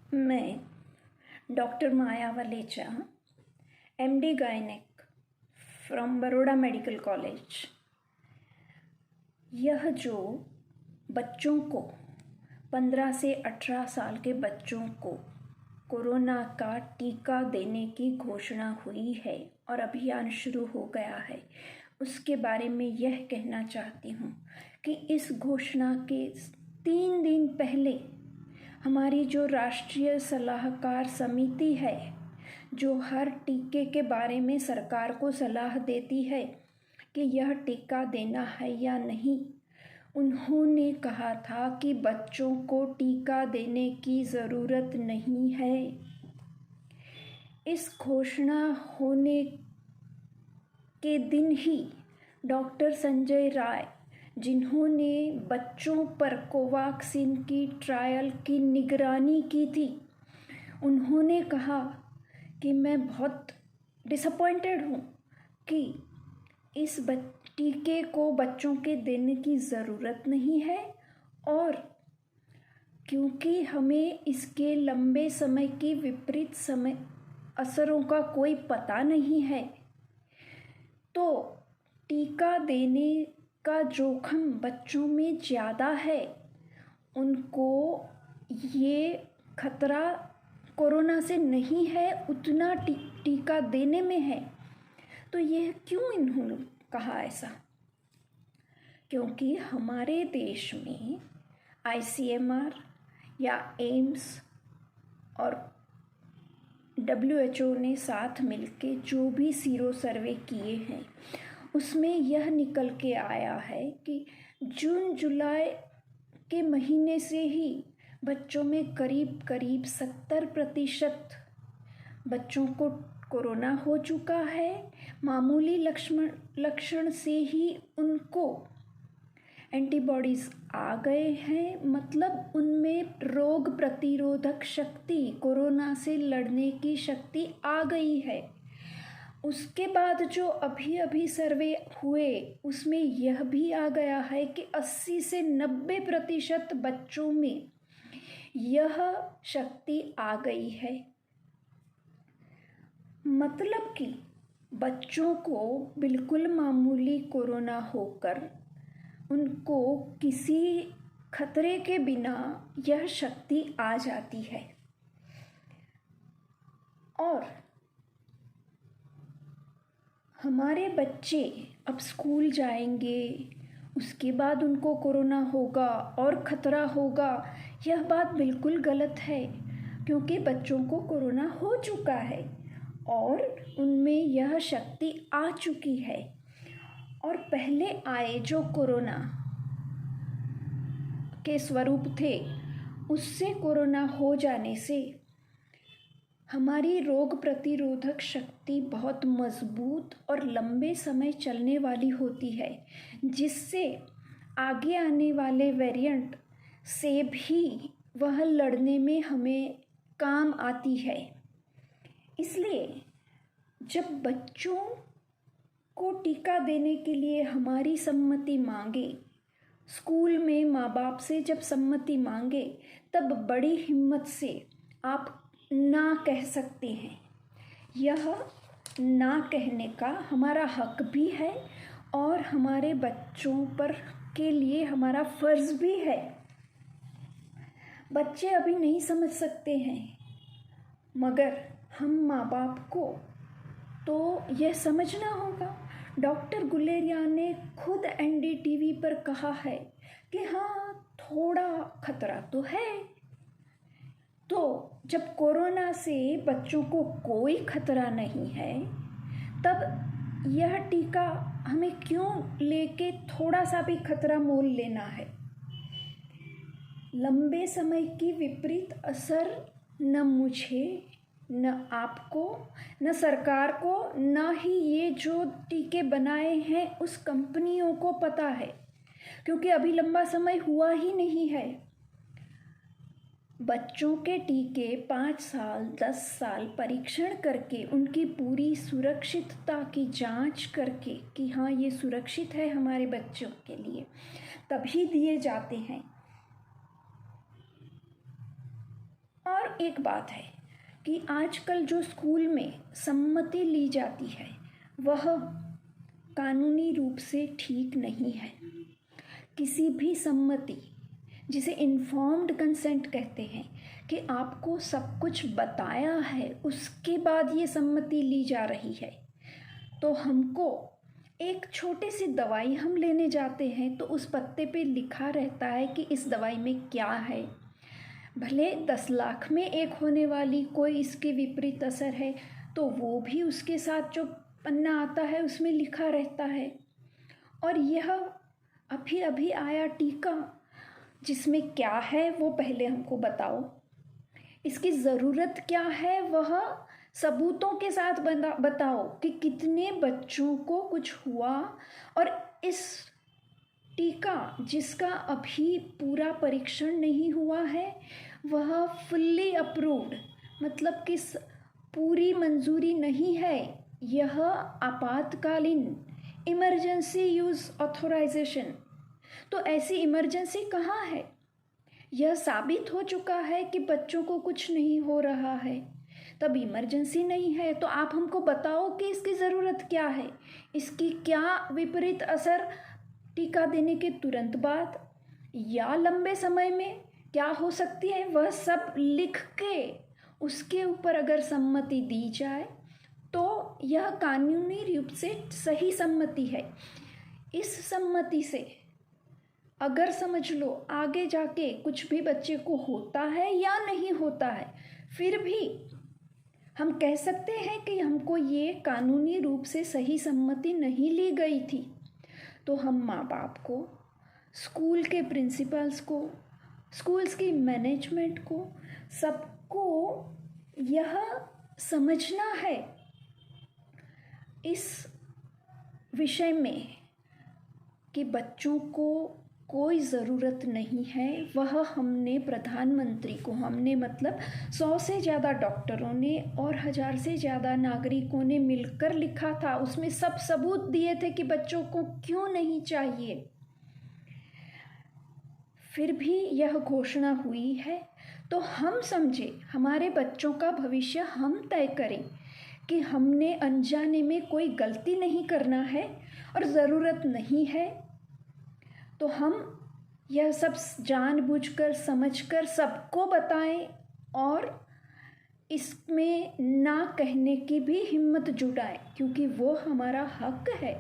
मैं doctor Maya Valecha, MD gynaec from Baroda medical college. यह जो बच्चों को 15 से 18 साल के बच्चों को कोरोना का टीका देने की घोषणा हुई है और अभियान शुरू हो गया है, उसके बारे में यह कहना चाहती हूँ कि इस घोषणा के 3 दिन पहले हमारी जो राष्ट्रीय सलाहकार समिति है, जो हर टीके के बारे में सरकार को सलाह देती है कि यह टीका देना है या नहीं, उन्होंने कहा था कि बच्चों को टीका देने की ज़रूरत नहीं है। इस घोषणा होने के दिन ही डॉक्टर संजय राय, जिन्होंने बच्चों पर कोवैक्सीन की ट्रायल की निगरानी की थी, उन्होंने कहा कि मैं बहुत डिसअपॉइंटेड हूँ कि इस टीके को बच्चों के देने की ज़रूरत नहीं है, और क्योंकि हमें इसके लंबे समय की विपरीत समय असरों का कोई पता नहीं है, तो टीका देने का जोखिम बच्चों में ज़्यादा है। उनको ये खतरा कोरोना से नहीं है, उतना टीका देने में है। तो यह क्यों इन्होंने कहा ऐसा? क्योंकि हमारे देश में ICMR या एम्स और WHO ने साथ मिलके जो भी सीरो सर्वे किए हैं, उसमें यह निकल के आया है कि जून जुलाई के महीने से ही बच्चों में करीब करीब 70% बच्चों को कोरोना हो चुका है। मामूली लक्षण से ही उनको एंटीबॉडीज़ आ गए हैं, मतलब उनमें रोग प्रतिरोधक शक्ति, कोरोना से लड़ने की शक्ति आ गई है। उसके बाद जो अभी सर्वे हुए, उसमें यह भी आ गया है कि 80 से 90% बच्चों में यह शक्ति आ गई है। मतलब कि बच्चों को बिल्कुल मामूली कोरोना होकर उनको किसी खतरे के बिना यह शक्ति आ जाती है। और हमारे बच्चे अब स्कूल जाएंगे, उसके बाद उनको कोरोना होगा और ख़तरा होगा, यह बात बिल्कुल गलत है, क्योंकि बच्चों को कोरोना हो चुका है और उनमें यह शक्ति आ चुकी है। और पहले आए जो कोरोना के स्वरूप थे, उससे कोरोना हो जाने से हमारी रोग प्रतिरोधक शक्ति बहुत मजबूत और लंबे समय चलने वाली होती है, जिससे आगे आने वाले वेरिएंट से भी वह लड़ने में हमें काम आती है। इसलिए जब बच्चों को टीका देने के लिए हमारी सम्मति मांगे, स्कूल में माँ बाप से जब सम्मति मांगे, तब बड़ी हिम्मत से आप ना कह सकते हैं। यह ना कहने का हमारा हक भी है और हमारे बच्चों पर के लिए हमारा फ़र्ज़ भी है। बच्चे अभी नहीं समझ सकते हैं, मगर हम माँ बाप को तो यह समझना होगा। डॉक्टर गुलेरिया ने खुद NDTV पर कहा है कि हाँ, थोड़ा खतरा तो है। तो जब कोरोना से बच्चों को कोई खतरा नहीं है, तब यह टीका हमें क्यों लेके थोड़ा सा भी खतरा मोल लेना है? लंबे समय की विपरीत असर न मुझे, न आपको, न सरकार को, न ही ये जो टीके बनाए हैं उस कंपनियों को पता है, क्योंकि अभी लंबा समय हुआ ही नहीं है। बच्चों के टीके 5 साल 10 साल परीक्षण करके, उनकी पूरी सुरक्षितता की जांच करके कि हाँ, ये सुरक्षित है हमारे बच्चों के लिए, तभी दिए जाते हैं। और एक बात है कि आजकल जो स्कूल में सम्मति ली जाती है वह कानूनी रूप से ठीक नहीं है। किसी भी सम्मति, जिसे इन्फॉर्म्ड कंसेंट कहते हैं, कि आपको सब कुछ बताया है उसके बाद ये सम्मति ली जा रही है। तो हमको एक छोटी सी दवाई हम लेने जाते हैं तो उस पत्ते पे लिखा रहता है कि इस दवाई में क्या है। भले 10 लाख में एक होने वाली कोई इसके विपरीत असर है तो वो भी उसके साथ जो पन्ना आता है उसमें लिखा रहता है। और यह अभी अभी आया टीका, जिसमें क्या है वो पहले हमको बताओ, इसकी ज़रूरत क्या है वह सबूतों के साथ बताओ कि कितने बच्चों को कुछ हुआ। और इस टीका जिसका अभी पूरा परीक्षण नहीं हुआ है वह फुल्ली अप्रूव्ड, मतलब कि पूरी मंजूरी नहीं है, यह आपातकालीन इमरजेंसी यूज़ ऑथोराइजेशन। तो ऐसी इमरजेंसी कहाँ है? यह साबित हो चुका है कि बच्चों को कुछ नहीं हो रहा है, तब इमरजेंसी नहीं है। तो आप हमको बताओ कि इसकी ज़रूरत क्या है, इसकी क्या विपरीत असर टीका देने के तुरंत बाद या लंबे समय में क्या हो सकती है, वह सब लिख के उसके ऊपर अगर सम्मति दी जाए तो यह कानूनी रूप से सही सम्मति है। इस सम्मति से अगर समझ लो आगे जाके कुछ भी बच्चे को होता है या नहीं होता है, फिर भी हम कह सकते हैं कि हमको ये कानूनी रूप से सही सम्मति नहीं ली गई थी। तो हम माँ बाप को, स्कूल के प्रिंसिपल्स को, स्कूल्स की मैनेजमेंट को, सबको यह समझना है इस विषय में कि बच्चों को कोई ज़रूरत नहीं है। वह हमने प्रधानमंत्री को, हमने मतलब 100 से ज़्यादा डॉक्टरों ने और 1000 से ज़्यादा नागरिकों ने मिलकर लिखा था, उसमें सब सबूत दिए थे कि बच्चों को क्यों नहीं चाहिए। फिर भी यह घोषणा हुई है तो हम समझे हमारे बच्चों का भविष्य हम तय करें कि हमने अनजाने में कोई गलती नहीं करना है और ज़रूरत नहीं है। तो हम यह सब जानबूझकर समझकर सबको बताएं और इसमें ना कहने की भी हिम्मत जुटाएं, क्योंकि वो हमारा हक है।